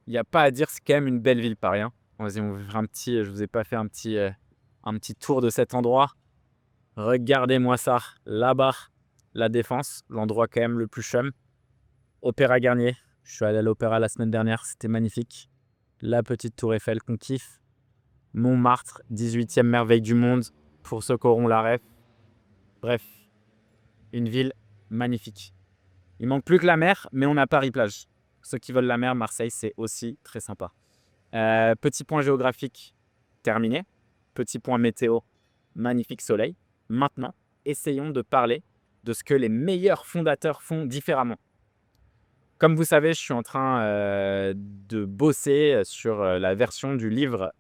Il y a pas à dire, c'est quand même une belle ville, Paris, hein. Vas-y, on va faire je vous ai pas fait un petit tour de cet endroit. Regardez-moi ça, là-bas, La Défense, l'endroit quand même le plus chum. Opéra Garnier, je suis allé à l'opéra la semaine dernière, c'était magnifique. La petite tour Eiffel qu'on kiffe. Montmartre, 18e merveille du monde, pour ceux qui auront la ref. Bref, une ville magnifique. Il manque plus que la mer, mais on a Paris-Plage. Ceux qui veulent la mer, Marseille, c'est aussi très sympa. Petit point géographique terminé. Petit point météo, magnifique soleil. Maintenant, essayons de parler de ce que les meilleurs fondateurs font différemment. Comme vous savez, je suis en train de bosser sur la version du livre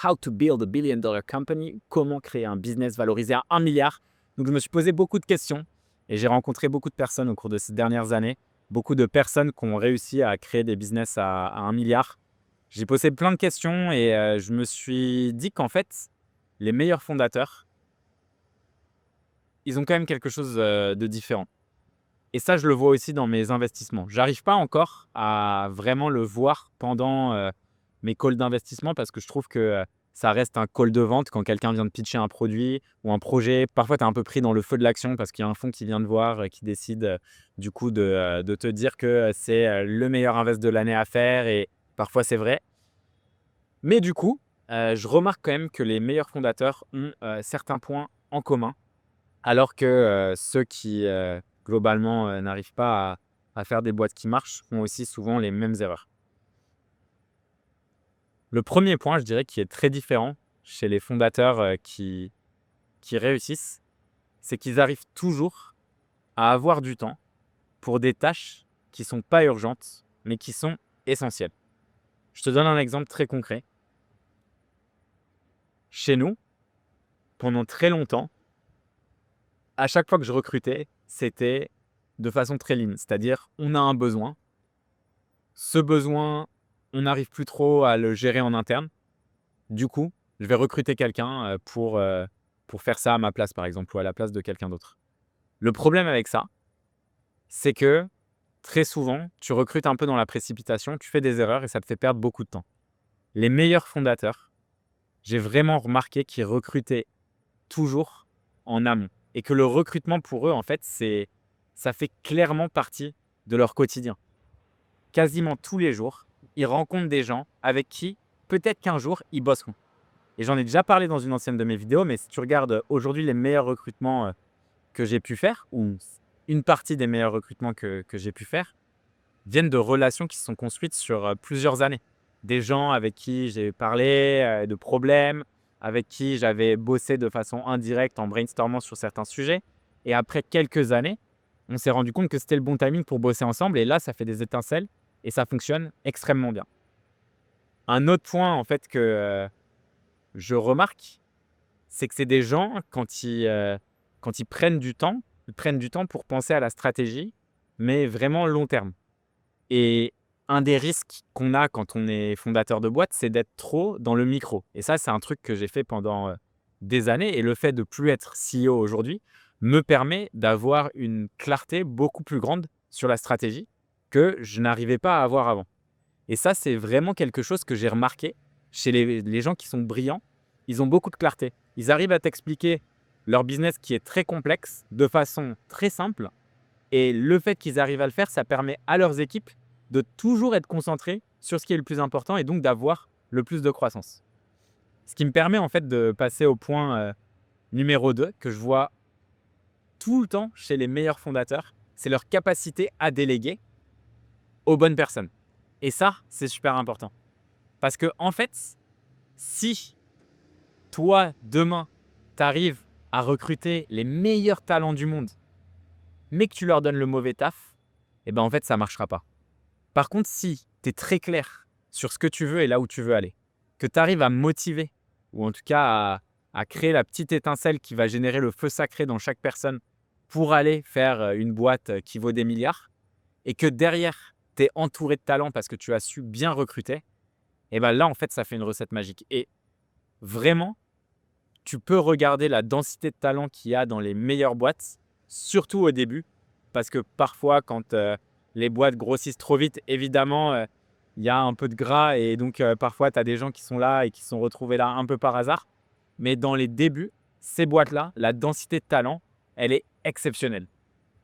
How to Build a Billion Dollar Company, comment créer un business valorisé à 1 milliard. Donc je me suis posé beaucoup de questions et j'ai rencontré beaucoup de personnes au cours de ces dernières années, beaucoup de personnes qui ont réussi à créer des business à 1 milliard. J'ai posé plein de questions et je me suis dit qu'en fait, les meilleurs fondateurs, ils ont quand même quelque chose de différent. Et ça, je le vois aussi dans mes investissements. J'arrive pas encore à vraiment le voir pendant mes calls d'investissement parce que je trouve que ça reste un call de vente quand quelqu'un vient de pitcher un produit ou un projet. Parfois, tu es un peu pris dans le feu de l'action parce qu'il y a un fonds qui vient de voir, qui décide du coup de te dire que c'est le meilleur invest de l'année à faire et parfois c'est vrai. Mais du coup, je remarque quand même que les meilleurs fondateurs ont certains points en commun alors que ceux qui, globalement, n'arrivent pas à faire des boîtes qui marchent font aussi souvent les mêmes erreurs. Le premier point, je dirais, qui est très différent chez les fondateurs qui réussissent, c'est qu'ils arrivent toujours à avoir du temps pour des tâches qui ne sont pas urgentes, mais qui sont essentielles. Je te donne un exemple très concret. Chez nous, pendant très longtemps, à chaque fois que je recrutais, c'était de façon très lean. C'est-à-dire, on a un besoin. Ce besoin, on n'arrive plus trop à le gérer en interne. Du coup, je vais recruter quelqu'un pour faire ça à ma place, par exemple, ou à la place de quelqu'un d'autre. Le problème avec ça, c'est que très souvent, tu recrutes un peu dans la précipitation, tu fais des erreurs et ça te fait perdre beaucoup de temps. Les meilleurs fondateurs, j'ai vraiment remarqué qu'ils recrutaient toujours en amont et que le recrutement pour eux, en fait, ça fait clairement partie de leur quotidien. Quasiment tous les jours, ils rencontrent des gens avec qui, peut-être qu'un jour, ils bosseront. Et j'en ai déjà parlé dans une ancienne de mes vidéos, mais si tu regardes aujourd'hui les meilleurs recrutements que j'ai pu faire, ou une partie des meilleurs recrutements que j'ai pu faire, viennent de relations qui se sont construites sur plusieurs années. Des gens avec qui j'ai parlé de problèmes, avec qui j'avais bossé de façon indirecte en brainstormant sur certains sujets. Et après quelques années, on s'est rendu compte que c'était le bon timing pour bosser ensemble. Et là, ça fait des étincelles et ça fonctionne extrêmement bien. Un autre point, en fait, que je remarque, c'est que c'est des gens, quand ils prennent du temps, ils prennent du temps pour penser à la stratégie, mais vraiment long terme. Et un des risques qu'on a quand on est fondateur de boîte, c'est d'être trop dans le micro. Et ça, c'est un truc que j'ai fait pendant des années. Et le fait de plus être CEO aujourd'hui me permet d'avoir une clarté beaucoup plus grande sur la stratégie que je n'arrivais pas à avoir avant. Et ça, c'est vraiment quelque chose que j'ai remarqué chez les gens qui sont brillants. Ils ont beaucoup de clarté. Ils arrivent à t'expliquer leur business qui est très complexe de façon très simple. Et le fait qu'ils arrivent à le faire, ça permet à leurs équipes de toujours être concentrés sur ce qui est le plus important et donc d'avoir le plus de croissance. Ce qui me permet en fait de passer au point numéro 2 que je vois tout le temps chez les meilleurs fondateurs, c'est leur capacité à déléguer aux bonnes personnes. Et ça, c'est super important. Parce que en fait, si toi, demain, tu arrives à recruter les meilleurs talents du monde, mais que tu leur donnes le mauvais taf, eh ben en fait, ça ne marchera pas. Par contre, si tu es très clair sur ce que tu veux et là où tu veux aller, que tu arrives à motiver ou en tout cas à créer la petite étincelle qui va générer le feu sacré dans chaque personne pour aller faire une boîte qui vaut des milliards et que derrière, tu es entouré de talents parce que tu as su bien recruter, et ben là, en fait, ça fait une recette magique. Et vraiment, tu peux regarder la densité de talent qu'il y a dans les meilleures boîtes, surtout au début, parce que parfois, quand les boîtes grossissent trop vite, évidemment, il y a un peu de gras et donc parfois tu as des gens qui sont là et qui se sont retrouvés là un peu par hasard. Mais dans les débuts, ces boîtes-là, la densité de talent, elle est exceptionnelle.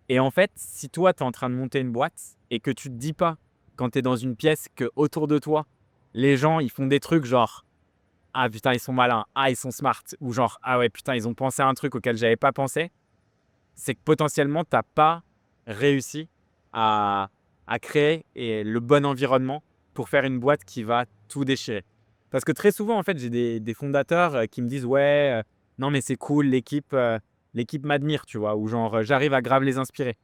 Et en fait, si toi, tu es en train de monter une boîte et que tu te dis pas, quand tu es dans une pièce, que autour de toi, les gens, ils font des trucs genre: «Ah putain, ils sont malins. Ah, ils sont smart» ou genre: «Ah ouais, putain, ils ont pensé à un truc auquel j'avais pas pensé», c'est que potentiellement, tu as pas réussi à créer le bon environnement pour faire une boîte qui va tout déchirer. Parce que très souvent, en fait, j'ai des fondateurs, qui me disent: «Ouais, non mais c'est cool, l'équipe m'admire», tu vois? Ou genre, «J'arrive à grave les inspirer».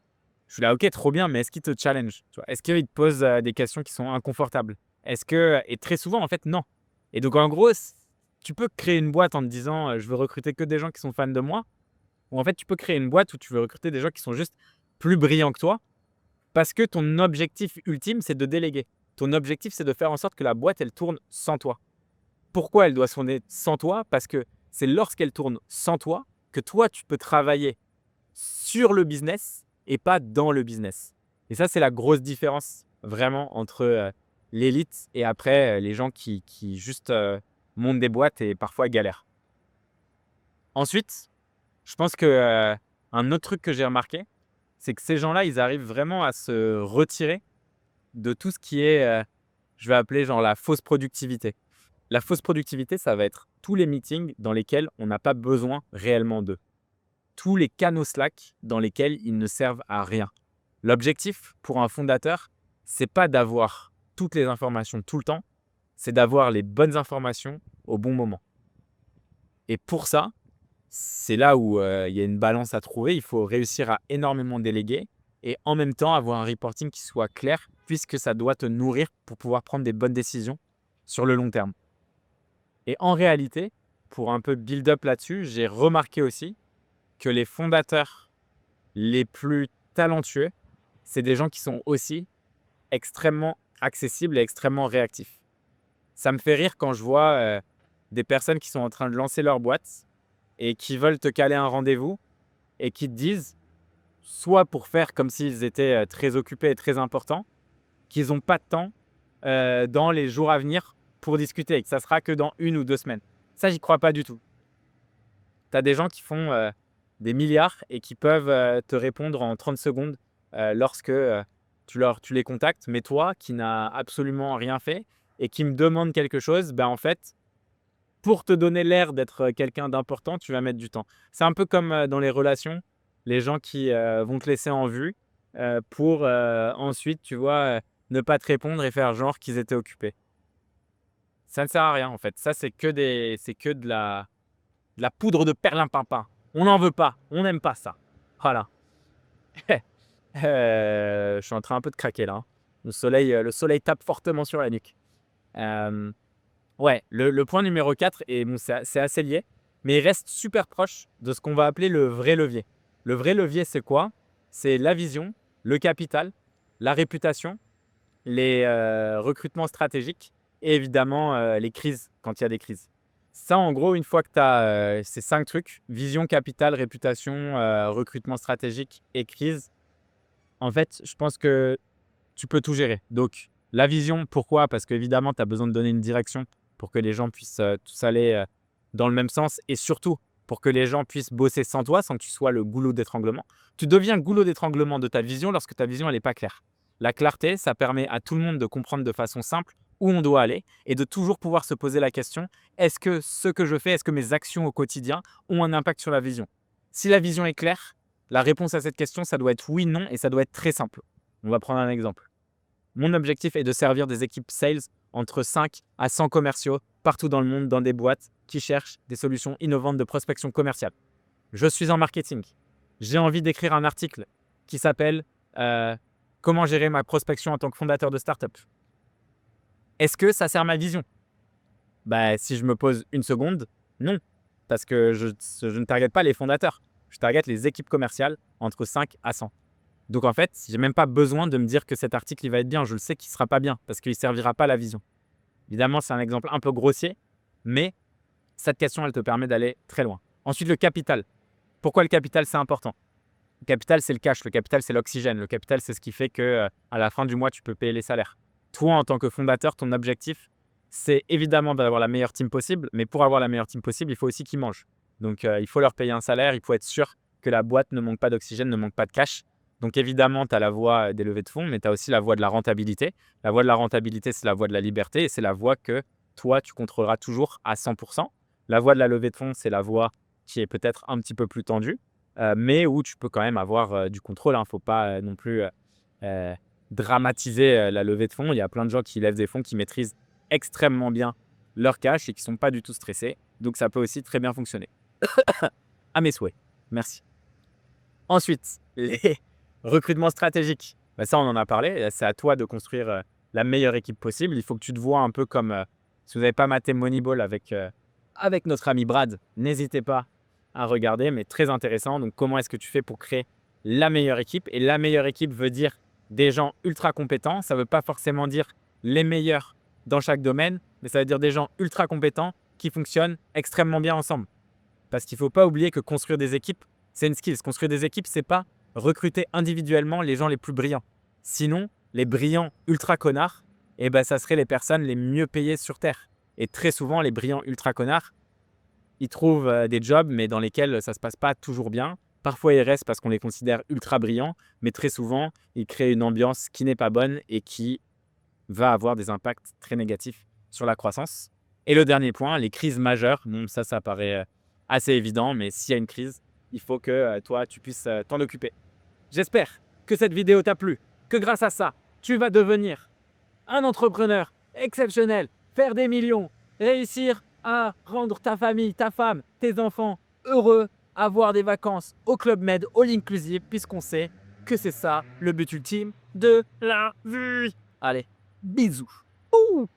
Je suis là: «OK, trop bien, mais est-ce qu'ils te challenge?» Tu vois? Est-ce qu'ils te posent, des questions qui sont inconfortables? Est-ce que et très souvent, en fait, non. Et donc en gros, tu peux créer une boîte en te disant, «Je veux recruter que des gens qui sont fans de moi», ou en fait, tu peux créer une boîte où tu veux recruter des gens qui sont juste plus brillants que toi, parce que ton objectif ultime, c'est de déléguer. Ton objectif, c'est de faire en sorte que la boîte, elle tourne sans toi. Pourquoi elle doit tourner sans toi? Parce que c'est lorsqu'elle tourne sans toi que toi, tu peux travailler sur le business et pas dans le business. Et ça, c'est la grosse différence vraiment entre, l'élite et après, les gens qui juste, montent des boîtes et parfois galèrent. Ensuite, je pense que, un autre truc que j'ai remarqué, c'est que ces gens-là, ils arrivent vraiment à se retirer de tout ce qui est, je vais appeler genre la fausse productivité. La fausse productivité, ça va être tous les meetings dans lesquels on n'a pas besoin réellement d'eux. Tous les canaux Slack dans lesquels ils ne servent à rien. L'objectif pour un fondateur, c'est pas d'avoir toutes les informations tout le temps, c'est d'avoir les bonnes informations au bon moment. Et pour ça, c'est là où, il y a une balance à trouver. Il faut réussir à énormément déléguer et en même temps avoir un reporting qui soit clair puisque ça doit te nourrir pour pouvoir prendre des bonnes décisions sur le long terme. Et en réalité, pour un peu build up là-dessus, j'ai remarqué aussi que les fondateurs les plus talentueux, c'est des gens qui sont aussi extrêmement accessibles et extrêmement réactifs. Ça me fait rire quand je vois, des personnes qui sont en train de lancer leur boîte et qui veulent te caler un rendez-vous et qui te disent, soit pour faire comme s'ils étaient, très occupés et très importants, qu'ils n'ont pas de temps, dans les jours à venir pour discuter et que ça sera que dans 1 ou 2 semaines. Ça, j'y crois pas du tout. Tu as des gens qui font, des milliards et qui peuvent, te répondre en 30 secondes, lorsque, tu les contactes. Mais toi, qui n'as absolument rien fait et qui me demandes quelque chose, ben, en fait, pour te donner l'air d'être, quelqu'un d'important, tu vas mettre du temps. C'est un peu comme, dans les relations, les gens qui, vont te laisser en vue, pour, ensuite, tu vois, ne pas te répondre et faire genre qu'ils étaient occupés. Ça ne sert à rien, en fait. Ça, c'est que de la poudre de perlimpinpin. On n'en veut pas, on n'aime pas ça. Voilà. Je suis en train un peu de craquer là, hein. Le soleil tape fortement sur la nuque. Hem, ouais, le point numéro 4 et bon, c'est assez lié, mais il reste super proche de ce qu'on va appeler le vrai levier. Le vrai levier, c'est quoi? C'est la vision, le capital, la réputation, les, recrutements stratégiques et évidemment, les crises, quand il y a des crises. Ça, en gros, une fois que tu as, ces 5 trucs, vision, capital, réputation, recrutement stratégique et crise, en fait, je pense que tu peux tout gérer. Donc la vision, pourquoi? Parce qu'évidemment, tu as besoin de donner une direction pour que les gens puissent, tous aller, dans le même sens et surtout pour que les gens puissent bosser sans toi, sans que tu sois le goulot d'étranglement. Tu deviens goulot d'étranglement de ta vision lorsque ta vision, elle est pas claire. La clarté, ça permet à tout le monde de comprendre de façon simple où on doit aller et de toujours pouvoir se poser la question: «Est-ce que ce que je fais, est-ce que mes actions au quotidien ont un impact sur la vision?» Si la vision est claire, la réponse à cette question, ça doit être oui, non et ça doit être très simple. On va prendre un exemple. Mon objectif est de servir des équipes sales entre 5 à 100 commerciaux partout dans le monde dans des boîtes qui cherchent des solutions innovantes de prospection commerciale. Je suis en marketing. J'ai envie d'écrire un article qui s'appelle Comment gérer ma prospection en tant que fondateur de startup. Est-ce que ça sert ma vision? Bah, si je me pose une seconde, non. Parce que je ne target pas les fondateurs. Je target les équipes commerciales entre 5 à 100. Donc en fait, j'ai même pas besoin de me dire que cet article il va être bien. Je le sais qu'il ne sera pas bien parce qu'il ne servira pas à la vision. Évidemment, c'est un exemple un peu grossier, mais cette question, elle te permet d'aller très loin. Ensuite, le capital. Pourquoi le capital, c'est important? Le capital, c'est le cash. Le capital, c'est l'oxygène. Le capital, c'est ce qui fait que à la fin du mois, tu peux payer les salaires. toi, en tant que fondateur, ton objectif, c'est évidemment d'avoir la meilleure team possible, mais pour avoir la meilleure team possible, il faut aussi qu'ils mangent. Donc, il faut leur payer un salaire, il faut être sûr que la boîte ne manque pas d'oxygène, ne manque pas de cash. Donc, évidemment, tu as la voie des levées de fonds, mais tu as aussi la voie de la rentabilité. La voie de la rentabilité, c'est la voie de la liberté et c'est la voie que toi, tu contrôleras toujours à 100%. La voie de la levée de fonds, c'est la voie qui est peut-être un petit peu plus tendue, mais où tu peux quand même avoir du contrôle. Il ne faut pas non plus dramatiser la levée de fonds. Il y a plein de gens qui lèvent des fonds qui maîtrisent extrêmement bien leur cash et qui ne sont pas du tout stressés. Donc, ça peut aussi très bien fonctionner. À mes souhaits. Merci. Ensuite, les recrutements stratégiques. Bah, ça, on en a parlé. C'est à toi de construire la meilleure équipe possible. Il faut que tu te vois un peu comme, si vous n'avez pas maté Moneyball avec notre ami Brad, n'hésitez pas à regarder, mais très intéressant. Donc, comment est-ce que tu fais pour créer la meilleure équipe? Et la meilleure équipe veut dire des gens ultra compétents. Ça ne veut pas forcément dire les meilleurs dans chaque domaine, mais ça veut dire des gens ultra compétents qui fonctionnent extrêmement bien ensemble. Parce qu'il ne faut pas oublier que construire des équipes, c'est une skill. Construire des équipes, ce n'est pas recruter individuellement les gens les plus brillants. Sinon, les brillants ultra connards, ça serait les personnes les mieux payées sur Terre. Et très souvent, les brillants ultra connards, ils trouvent des jobs, mais dans lesquels ça ne se passe pas toujours bien. Parfois, ils restent parce qu'on les considère ultra brillants, mais très souvent, ils créent une ambiance qui n'est pas bonne et qui va avoir des impacts très négatifs sur la croissance. Et le dernier point, les crises majeures. Bon, ça paraît assez évident, mais s'il y a une crise, il faut que toi, tu puisses t'en occuper. J'espère que cette vidéo t'a plu, que grâce à ça, tu vas devenir un entrepreneur exceptionnel, faire des millions, réussir à rendre ta famille, ta femme, tes enfants heureux, avoir des vacances au Club Med, all inclusive, puisqu'on sait que c'est ça le but ultime de la vie. Allez, bisous. Ouh.